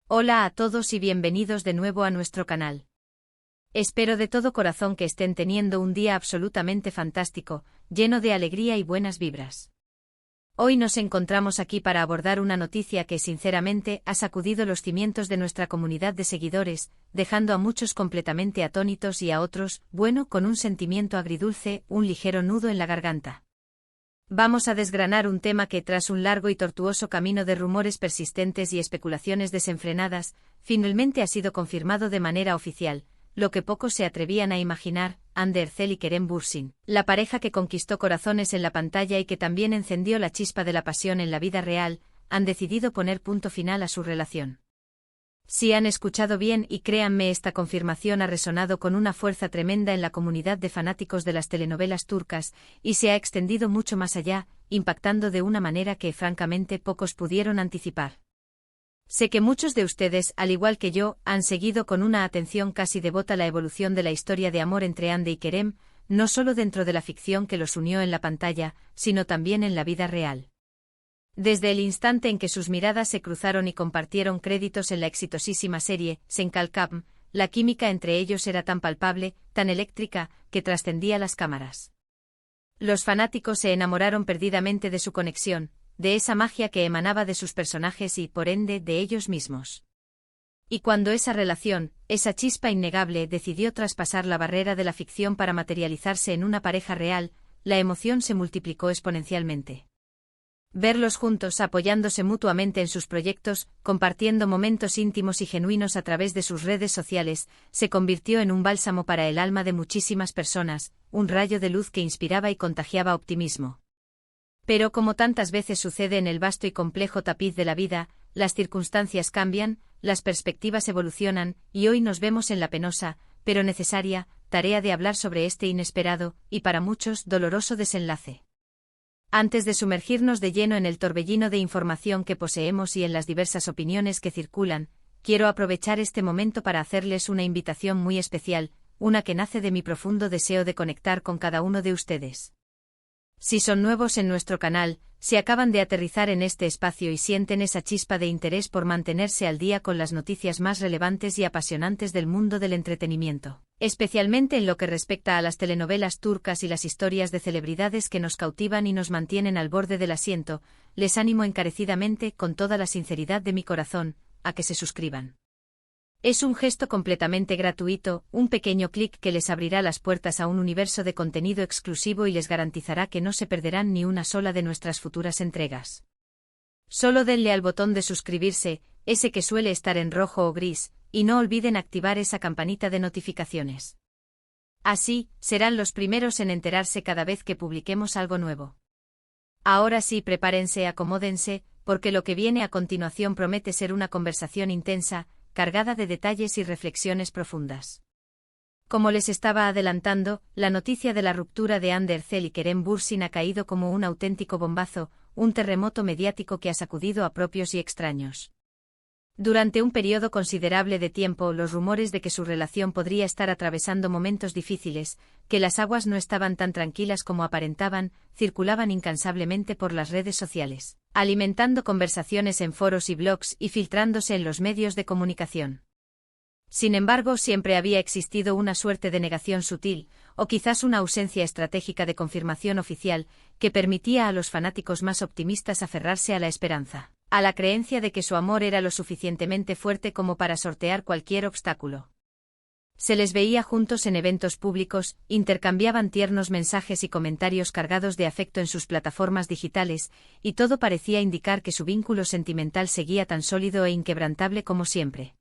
Hola a todos y bienvenidos de nuevo a nuestro canal. Espero de todo corazón que estén teniendo un día absolutamente fantástico, lleno de alegría y buenas vibras. Hoy nos encontramos aquí para abordar una noticia que sinceramente ha sacudido los cimientos de nuestra comunidad de seguidores, dejando a muchos completamente atónitos y a otros, bueno, con un sentimiento agridulce, un ligero nudo en la garganta. Vamos a desgranar un tema que, tras un largo y tortuoso camino de rumores persistentes y especulaciones desenfrenadas, finalmente ha sido confirmado de manera oficial, lo que pocos se atrevían a imaginar. Hande Erçel y Kerem Bürsin, la pareja que conquistó corazones en la pantalla y que también encendió la chispa de la pasión en la vida real, han decidido poner punto final a su relación. Si han escuchado bien, y créanme, esta confirmación ha resonado con una fuerza tremenda en la comunidad de fanáticos de las telenovelas turcas, y se ha extendido mucho más allá, impactando de una manera que francamente pocos pudieron anticipar. Sé que muchos de ustedes, al igual que yo, han seguido con una atención casi devota la evolución de la historia de amor entre Hande y Kerem, no solo dentro de la ficción que los unió en la pantalla, sino también en la vida real. Desde el instante en que sus miradas se cruzaron y compartieron créditos en la exitosísima serie Sen Kalkam, la química entre ellos era tan palpable, tan eléctrica, que trascendía las cámaras. Los fanáticos se enamoraron perdidamente de su conexión, de esa magia que emanaba de sus personajes y, por ende, de ellos mismos. Y cuando esa relación, esa chispa innegable, decidió traspasar la barrera de la ficción para materializarse en una pareja real, la emoción se multiplicó exponencialmente. Verlos juntos, apoyándose mutuamente en sus proyectos, compartiendo momentos íntimos y genuinos a través de sus redes sociales, se convirtió en un bálsamo para el alma de muchísimas personas, un rayo de luz que inspiraba y contagiaba optimismo. Pero como tantas veces sucede en el vasto y complejo tapiz de la vida, las circunstancias cambian, las perspectivas evolucionan, y hoy nos vemos en la penosa, pero necesaria, tarea de hablar sobre este inesperado, y para muchos, doloroso desenlace. Antes de sumergirnos de lleno en el torbellino de información que poseemos y en las diversas opiniones que circulan, quiero aprovechar este momento para hacerles una invitación muy especial, una que nace de mi profundo deseo de conectar con cada uno de ustedes. Si son nuevos en nuestro canal, si acaban de aterrizar en este espacio y sienten esa chispa de interés por mantenerse al día con las noticias más relevantes y apasionantes del mundo del entretenimiento, especialmente en lo que respecta a las telenovelas turcas y las historias de celebridades que nos cautivan y nos mantienen al borde del asiento, les animo encarecidamente, con toda la sinceridad de mi corazón, a que se suscriban. Es un gesto completamente gratuito, un pequeño clic que les abrirá las puertas a un universo de contenido exclusivo y les garantizará que no se perderán ni una sola de nuestras futuras entregas. Solo denle al botón de suscribirse, ese que suele estar en rojo o gris, y no olviden activar esa campanita de notificaciones. Así, serán los primeros en enterarse cada vez que publiquemos algo nuevo. Ahora sí, prepárense, acomódense, porque lo que viene a continuación promete ser una conversación intensa, cargada de detalles y reflexiones profundas. Como les estaba adelantando, la noticia de la ruptura de Hande Erçel y Kerem Bürsin ha caído como un auténtico bombazo, un terremoto mediático que ha sacudido a propios y extraños. Durante un periodo considerable de tiempo, los rumores de que su relación podría estar atravesando momentos difíciles, que las aguas no estaban tan tranquilas como aparentaban, circulaban incansablemente por las redes sociales, alimentando conversaciones en foros y blogs y filtrándose en los medios de comunicación. Sin embargo, siempre había existido una suerte de negación sutil, o quizás una ausencia estratégica de confirmación oficial, que permitía a los fanáticos más optimistas aferrarse a la esperanza, a la creencia de que su amor era lo suficientemente fuerte como para sortear cualquier obstáculo. Se les veía juntos en eventos públicos, intercambiaban tiernos mensajes y comentarios cargados de afecto en sus plataformas digitales, y todo parecía indicar que su vínculo sentimental seguía tan sólido e inquebrantable como siempre.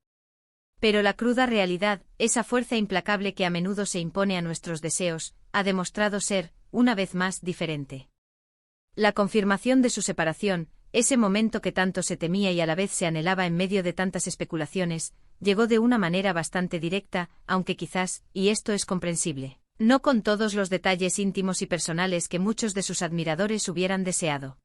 Pero la cruda realidad, esa fuerza implacable que a menudo se impone a nuestros deseos, ha demostrado ser, una vez más, diferente. La confirmación de su separación, ese momento que tanto se temía y a la vez se anhelaba en medio de tantas especulaciones, llegó de una manera bastante directa, aunque quizás, y esto es comprensible, no con todos los detalles íntimos y personales que muchos de sus admiradores hubieran deseado.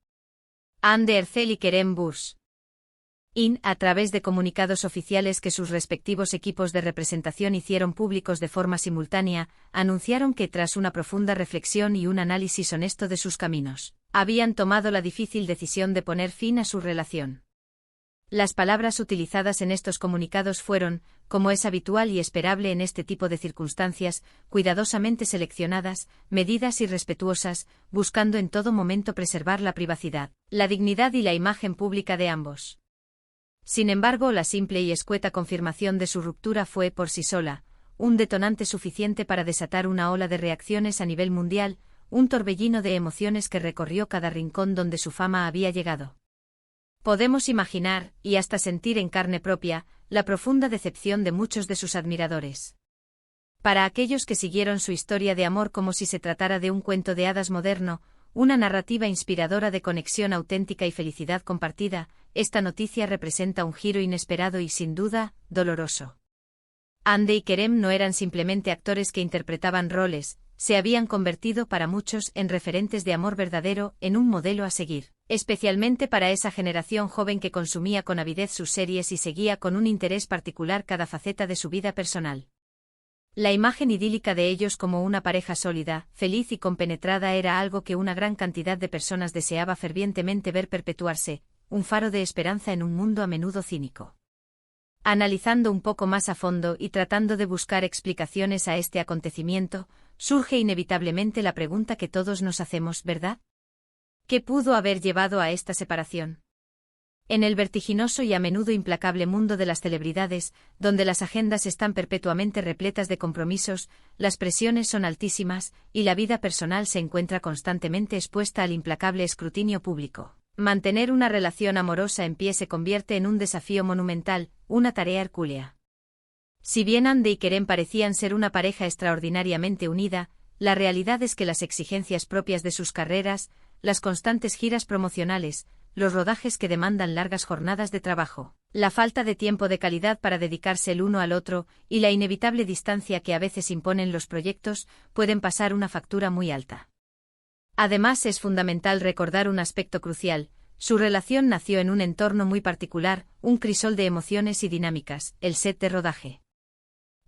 Hande Erçel y Kerem Bürsin, a través de comunicados oficiales que sus respectivos equipos de representación hicieron públicos de forma simultánea, anunciaron que tras una profunda reflexión y un análisis honesto de sus caminos, habían tomado la difícil decisión de poner fin a su relación. Las palabras utilizadas en estos comunicados fueron, como es habitual y esperable en este tipo de circunstancias, cuidadosamente seleccionadas, medidas y respetuosas, buscando en todo momento preservar la privacidad, la dignidad y la imagen pública de ambos. Sin embargo, la simple y escueta confirmación de su ruptura fue, por sí sola, un detonante suficiente para desatar una ola de reacciones a nivel mundial, un torbellino de emociones que recorrió cada rincón donde su fama había llegado. Podemos imaginar, y hasta sentir en carne propia, la profunda decepción de muchos de sus admiradores. Para aquellos que siguieron su historia de amor como si se tratara de un cuento de hadas moderno, una narrativa inspiradora de conexión auténtica y felicidad compartida, esta noticia representa un giro inesperado y sin duda, doloroso. Hande y Kerem no eran simplemente actores que interpretaban roles, se habían convertido para muchos en referentes de amor verdadero, en un modelo a seguir, especialmente para esa generación joven que consumía con avidez sus series y seguía con un interés particular cada faceta de su vida personal. La imagen idílica de ellos como una pareja sólida, feliz y compenetrada era algo que una gran cantidad de personas deseaba fervientemente ver perpetuarse, un faro de esperanza en un mundo a menudo cínico. Analizando un poco más a fondo y tratando de buscar explicaciones a este acontecimiento, surge inevitablemente la pregunta que todos nos hacemos, ¿verdad? ¿Qué pudo haber llevado a esta separación? En el vertiginoso y a menudo implacable mundo de las celebridades, donde las agendas están perpetuamente repletas de compromisos, las presiones son altísimas, y la vida personal se encuentra constantemente expuesta al implacable escrutinio público. Mantener una relación amorosa en pie se convierte en un desafío monumental, una tarea hercúlea. Si bien Hande y Kerem parecían ser una pareja extraordinariamente unida, la realidad es que las exigencias propias de sus carreras, las constantes giras promocionales, los rodajes que demandan largas jornadas de trabajo, la falta de tiempo de calidad para dedicarse el uno al otro y la inevitable distancia que a veces imponen los proyectos, pueden pasar una factura muy alta. Además, es fundamental recordar un aspecto crucial: su relación nació en un entorno muy particular, un crisol de emociones y dinámicas, el set de rodaje.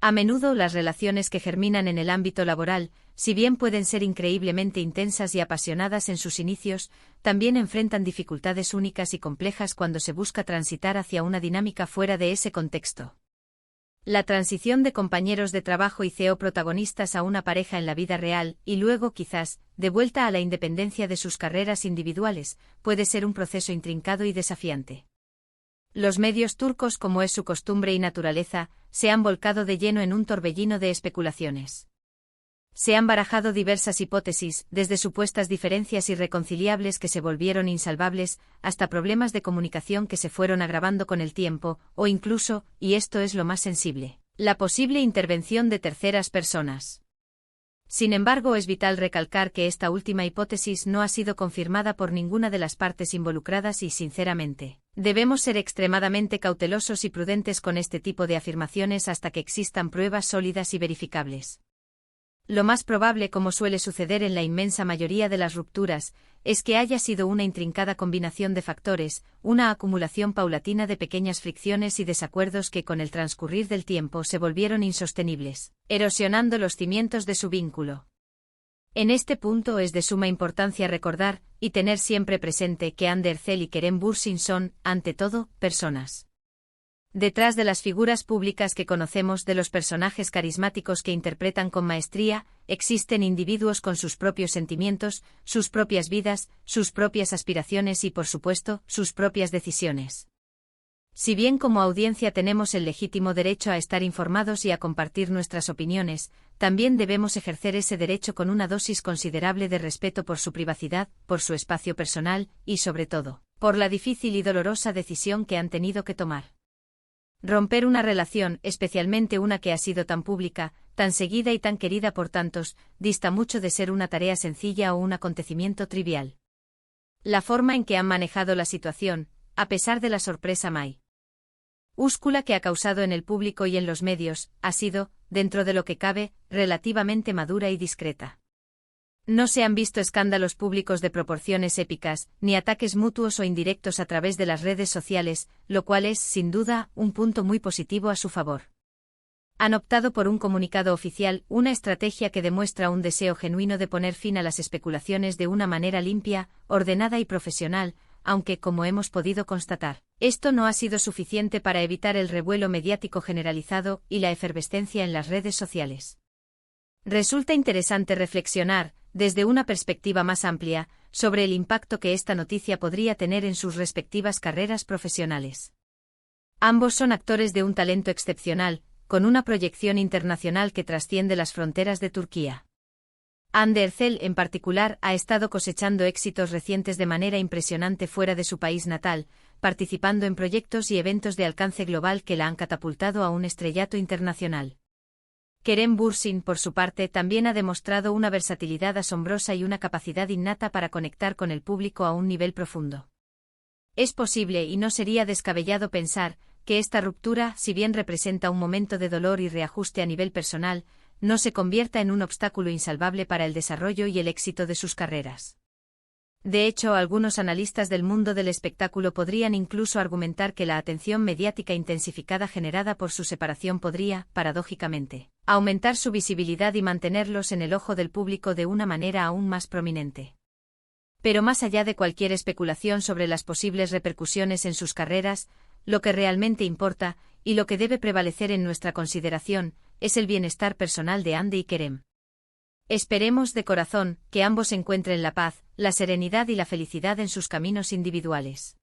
A menudo las relaciones que germinan en el ámbito laboral, si bien pueden ser increíblemente intensas y apasionadas en sus inicios, también enfrentan dificultades únicas y complejas cuando se busca transitar hacia una dinámica fuera de ese contexto. La transición de compañeros de trabajo y CEO protagonistas a una pareja en la vida real, y luego quizás, de vuelta a la independencia de sus carreras individuales, puede ser un proceso intrincado y desafiante. Los medios turcos, como es su costumbre y naturaleza, se han volcado de lleno en un torbellino de especulaciones. Se han barajado diversas hipótesis, desde supuestas diferencias irreconciliables que se volvieron insalvables, hasta problemas de comunicación que se fueron agravando con el tiempo, o incluso, y esto es lo más sensible, la posible intervención de terceras personas. Sin embargo, es vital recalcar que esta última hipótesis no ha sido confirmada por ninguna de las partes involucradas y, sinceramente, debemos ser extremadamente cautelosos y prudentes con este tipo de afirmaciones hasta que existan pruebas sólidas y verificables. Lo más probable, como suele suceder en la inmensa mayoría de las rupturas, es que haya sido una intrincada combinación de factores, una acumulación paulatina de pequeñas fricciones y desacuerdos que con el transcurrir del tiempo se volvieron insostenibles, erosionando los cimientos de su vínculo. En este punto es de suma importancia recordar, y tener siempre presente, que Hande Erçel y Kerem Bürsin son, ante todo, personas. Detrás de las figuras públicas que conocemos, de los personajes carismáticos que interpretan con maestría, existen individuos con sus propios sentimientos, sus propias vidas, sus propias aspiraciones y, por supuesto, sus propias decisiones. Si bien como audiencia tenemos el legítimo derecho a estar informados y a compartir nuestras opiniones, también debemos ejercer ese derecho con una dosis considerable de respeto por su privacidad, por su espacio personal y, sobre todo, por la difícil y dolorosa decisión que han tenido que tomar. Romper una relación, especialmente una que ha sido tan pública, tan seguida y tan querida por tantos, dista mucho de ser una tarea sencilla o un acontecimiento trivial. La forma en que han manejado la situación, a pesar de la sorpresa mayúscula que ha causado en el público y en los medios, ha sido, dentro de lo que cabe, relativamente madura y discreta. No se han visto escándalos públicos de proporciones épicas, ni ataques mutuos o indirectos a través de las redes sociales, lo cual es, sin duda, un punto muy positivo a su favor. Han optado por un comunicado oficial, una estrategia que demuestra un deseo genuino de poner fin a las especulaciones de una manera limpia, ordenada y profesional, aunque, como hemos podido constatar, Esto no ha sido suficiente para evitar el revuelo mediático generalizado y la efervescencia en las redes sociales. Resulta interesante reflexionar, desde una perspectiva más amplia, sobre el impacto que esta noticia podría tener en sus respectivas carreras profesionales. Ambos son actores de un talento excepcional, con una proyección internacional que trasciende las fronteras de Turquía. Hande Erçel, en particular, ha estado cosechando éxitos recientes de manera impresionante fuera de su país natal, participando en proyectos y eventos de alcance global que la han catapultado a un estrellato internacional. Kerem Bürsin, por su parte, también ha demostrado una versatilidad asombrosa y una capacidad innata para conectar con el público a un nivel profundo. Es posible y no sería descabellado pensar que esta ruptura, si bien representa un momento de dolor y reajuste a nivel personal, no se convierta en un obstáculo insalvable para el desarrollo y el éxito de sus carreras. De hecho, algunos analistas del mundo del espectáculo podrían incluso argumentar que la atención mediática intensificada generada por su separación podría, paradójicamente, aumentar su visibilidad y mantenerlos en el ojo del público de una manera aún más prominente. Pero más allá de cualquier especulación sobre las posibles repercusiones en sus carreras, lo que realmente importa, y lo que debe prevalecer en nuestra consideración, es el bienestar personal de Hande y Kerem. Esperemos de corazón que ambos encuentren la paz, la serenidad y la felicidad en sus caminos individuales.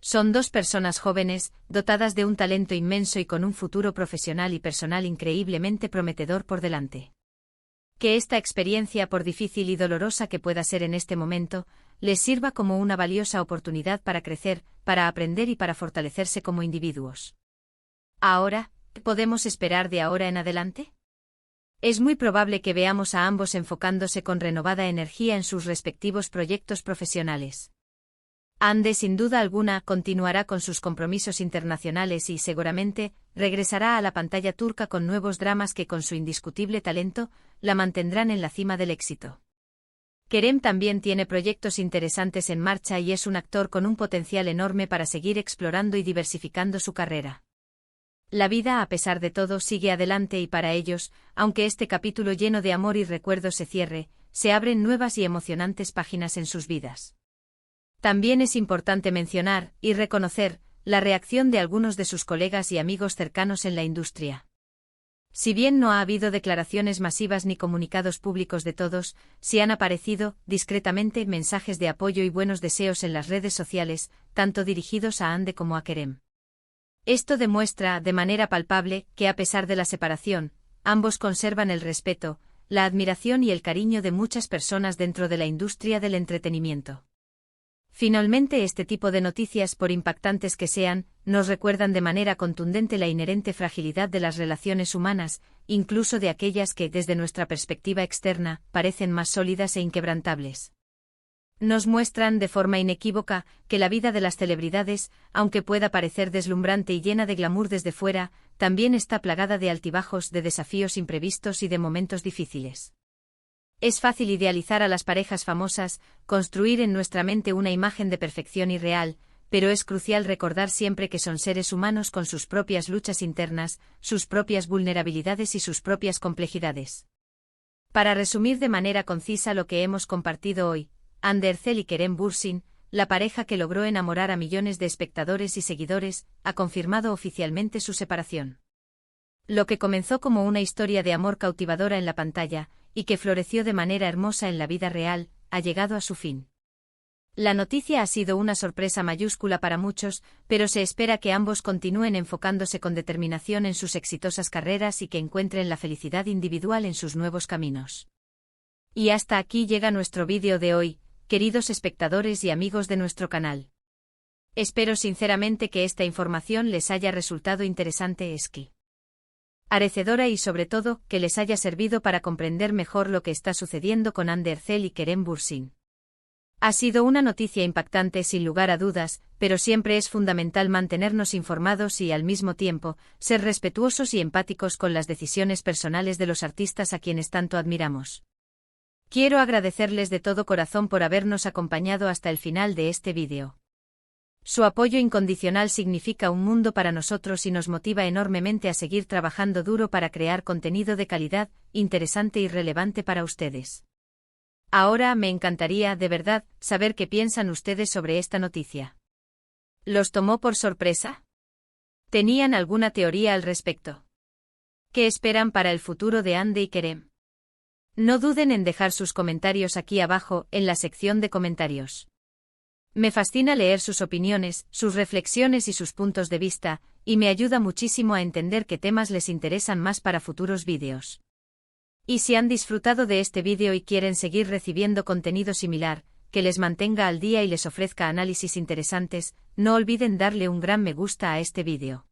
Son dos personas jóvenes, dotadas de un talento inmenso y con un futuro profesional y personal increíblemente prometedor por delante. Que esta experiencia, por difícil y dolorosa que pueda ser en este momento, les sirva como una valiosa oportunidad para crecer, para aprender y para fortalecerse como individuos. Ahora, ¿qué podemos esperar de ahora en adelante? Es muy probable que veamos a ambos enfocándose con renovada energía en sus respectivos proyectos profesionales. Hande, sin duda alguna, continuará con sus compromisos internacionales y, seguramente, regresará a la pantalla turca con nuevos dramas que, con su indiscutible talento, la mantendrán en la cima del éxito. Kerem también tiene proyectos interesantes en marcha y es un actor con un potencial enorme para seguir explorando y diversificando su carrera. La vida, a pesar de todo, sigue adelante y para ellos, aunque este capítulo lleno de amor y recuerdos se cierre, se abren nuevas y emocionantes páginas en sus vidas. También es importante mencionar, y reconocer, la reacción de algunos de sus colegas y amigos cercanos en la industria. Si bien no ha habido declaraciones masivas ni comunicados públicos de todos, sí han aparecido, discretamente, mensajes de apoyo y buenos deseos en las redes sociales, tanto dirigidos a Hande como a Kerem. Esto demuestra, de manera palpable, que a pesar de la separación, ambos conservan el respeto, la admiración y el cariño de muchas personas dentro de la industria del entretenimiento. Finalmente, este tipo de noticias, por impactantes que sean, nos recuerdan de manera contundente la inherente fragilidad de las relaciones humanas, incluso de aquellas que, desde nuestra perspectiva externa, parecen más sólidas e inquebrantables. Nos muestran de forma inequívoca que la vida de las celebridades, aunque pueda parecer deslumbrante y llena de glamour desde fuera, también está plagada de altibajos, de desafíos imprevistos y de momentos difíciles. Es fácil idealizar a las parejas famosas, construir en nuestra mente una imagen de perfección irreal, pero es crucial recordar siempre que son seres humanos con sus propias luchas internas, sus propias vulnerabilidades y sus propias complejidades. Para resumir de manera concisa lo que hemos compartido hoy, Hande Erçel y Kerem Bürsin, la pareja que logró enamorar a millones de espectadores y seguidores, ha confirmado oficialmente su separación. Lo que comenzó como una historia de amor cautivadora en la pantalla, y que floreció de manera hermosa en la vida real, ha llegado a su fin. La noticia ha sido una sorpresa mayúscula para muchos, pero se espera que ambos continúen enfocándose con determinación en sus exitosas carreras y que encuentren la felicidad individual en sus nuevos caminos. Y hasta aquí llega nuestro vídeo de hoy, queridos espectadores y amigos de nuestro canal. Espero sinceramente que esta información les haya resultado interesante, esclarecedora y sobre todo, que les haya servido para comprender mejor lo que está sucediendo con Hande Erçel y Kerem Bürsin. Ha sido una noticia impactante sin lugar a dudas, pero siempre es fundamental mantenernos informados y, al mismo tiempo, ser respetuosos y empáticos con las decisiones personales de los artistas a quienes tanto admiramos. Quiero agradecerles de todo corazón por habernos acompañado hasta el final de este vídeo. Su apoyo incondicional significa un mundo para nosotros y nos motiva enormemente a seguir trabajando duro para crear contenido de calidad, interesante y relevante para ustedes. Ahora me encantaría, de verdad, saber qué piensan ustedes sobre esta noticia. ¿Los tomó por sorpresa? ¿Tenían alguna teoría al respecto? ¿Qué esperan para el futuro de Andy y Kerem? No duden en dejar sus comentarios aquí abajo, en la sección de comentarios. Me fascina leer sus opiniones, sus reflexiones y sus puntos de vista, y me ayuda muchísimo a entender qué temas les interesan más para futuros vídeos. Y si han disfrutado de este vídeo y quieren seguir recibiendo contenido similar, que les mantenga al día y les ofrezca análisis interesantes, no olviden darle un gran me gusta a este vídeo.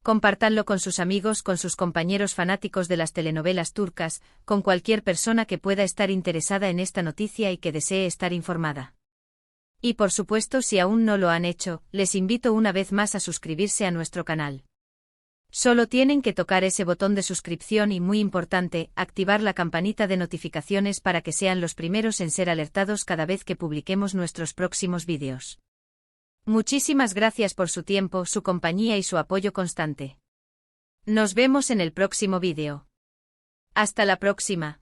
Compártanlo con sus amigos, con sus compañeros fanáticos de las telenovelas turcas, con cualquier persona que pueda estar interesada en esta noticia y que desee estar informada. Y por supuesto, si aún no lo han hecho, les invito una vez más a suscribirse a nuestro canal. Solo tienen que tocar ese botón de suscripción y, muy importante, activar la campanita de notificaciones para que sean los primeros en ser alertados cada vez que publiquemos nuestros próximos vídeos. Muchísimas gracias por su tiempo, su compañía y su apoyo constante. Nos vemos en el próximo vídeo. Hasta la próxima.